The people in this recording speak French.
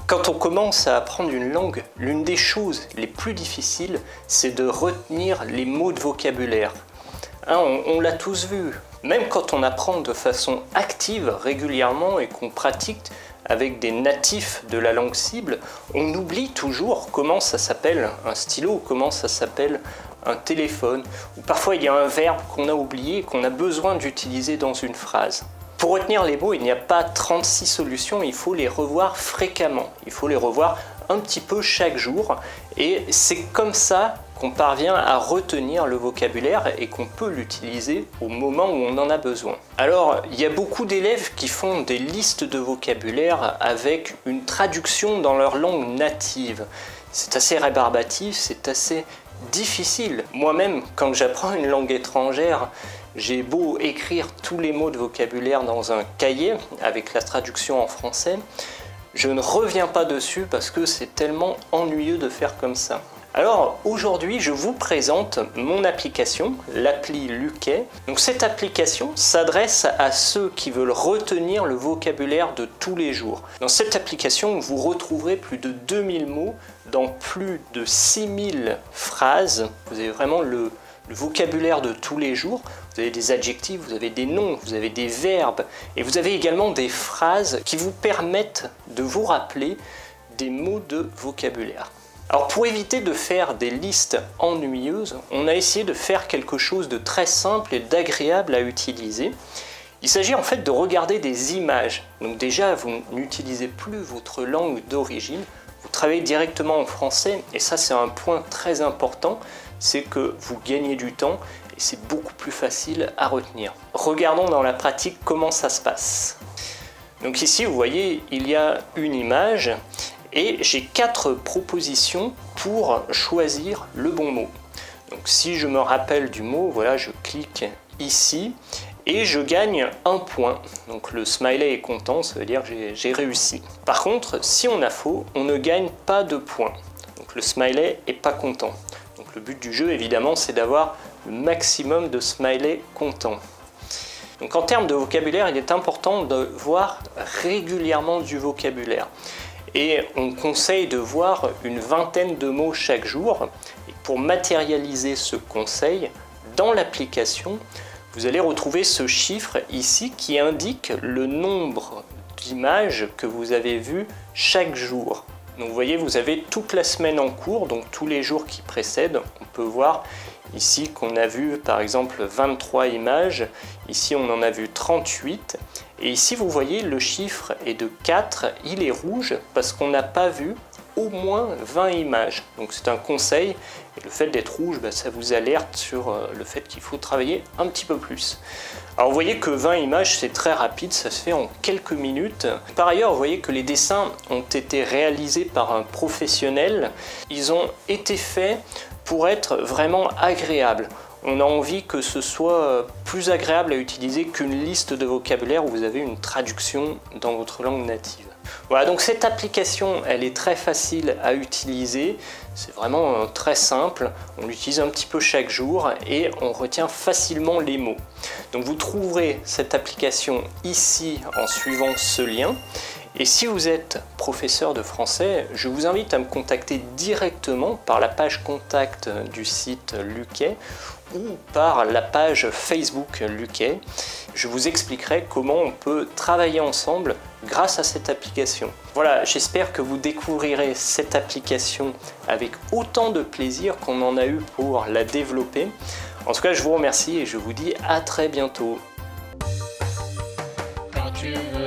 Quand on commence à apprendre une langue, l'une des choses les plus difficiles, c'est de retenir les mots de vocabulaire. Hein, on l'a tous vu, même quand on apprend de façon active régulièrement et qu'on pratique avec des natifs de la langue cible, on oublie toujours comment ça s'appelle un stylo ou comment ça s'appelle un téléphone. Ou parfois il y a un verbe qu'on a oublié et qu'on a besoin d'utiliser dans une phrase. Pour retenir les mots, il n'y a pas 36 solutions, il faut les revoir fréquemment. Il faut les revoir un petit peu chaque jour et c'est comme ça qu'on parvient à retenir le vocabulaire et qu'on peut l'utiliser au moment où on en a besoin. Alors, il y a beaucoup d'élèves qui font des listes de vocabulaire avec une traduction dans leur langue native. C'est assez rébarbatif, c'est assez difficile. Moi-même, quand j'apprends une langue étrangère, j'ai beau écrire tous les mots de vocabulaire dans un cahier avec la traduction en français, je ne reviens pas dessus parce que c'est tellement ennuyeux de faire comme ça. Alors aujourd'hui, je vous présente mon application, l'appli Luquet. Donc cette application s'adresse à ceux qui veulent retenir le vocabulaire de tous les jours. Dans cette application, vous retrouverez plus de 2000 mots dans plus de 6000 phrases. Vous avez vraiment le vocabulaire de tous les jours. Vous avez des adjectifs, vous avez des noms, vous avez des verbes et vous avez également des phrases qui vous permettent de vous rappeler des mots de vocabulaire. Alors pour éviter de faire des listes ennuyeuses, on a essayé de faire quelque chose de très simple et d'agréable à utiliser. Il s'agit en fait de regarder des images. Donc déjà, vous n'utilisez plus votre langue d'origine, vous travaillez directement en français et ça c'est un point très important, c'est que vous gagnez du temps et c'est beaucoup plus facile à retenir. Regardons dans la pratique comment ça se passe. Donc ici vous voyez, il y a une image et j'ai 4 propositions pour choisir le bon mot. Donc si je me rappelle du mot, voilà, je clique ici et je gagne un point. Donc le smiley est content, ça veut dire que j'ai réussi. Par contre, si on a faux, on ne gagne pas de points. Donc le smiley n'est pas content. Donc le but du jeu, évidemment, c'est d'avoir le maximum de smileys contents. Donc en termes de vocabulaire, il est important de voir régulièrement du vocabulaire. Et on conseille de voir une vingtaine de mots chaque jour. Et pour matérialiser ce conseil, dans l'application, vous allez retrouver ce chiffre ici qui indique le nombre d'images que vous avez vues chaque jour. Donc vous voyez, vous avez toute la semaine en cours, donc tous les jours qui précèdent. On peut voir ici qu'on a vu par exemple 23 images, ici on en a vu 38. Et ici vous voyez le chiffre est de 4, il est rouge parce qu'on n'a pas vu au moins 20 images. Donc c'est un conseil et le fait d'être rouge, ça vous alerte sur le fait qu'il faut travailler un petit peu plus. Alors vous voyez que 20 images c'est très rapide, ça se fait en quelques minutes. Par ailleurs vous voyez que les dessins ont été réalisés par un professionnel. Ils ont été faits pour être vraiment agréables. On a envie que ce soit plus agréable à utiliser qu'une liste de vocabulaire où vous avez une traduction dans votre langue native. Voilà, donc cette application, elle est très facile à utiliser. C'est vraiment très simple. On l'utilise un petit peu chaque jour et on retient facilement les mots. Donc vous trouverez cette application ici en suivant ce lien. Et si vous êtes professeur de français, je vous invite à me contacter directement par la page contact du site Luquet ou par la page Facebook Luquet. Je vous expliquerai comment on peut travailler ensemble grâce à cette application. Voilà, j'espère que vous découvrirez cette application avec autant de plaisir qu'on en a eu pour la développer. En tout cas, je vous remercie et je vous dis à très bientôt. Quand tu veux.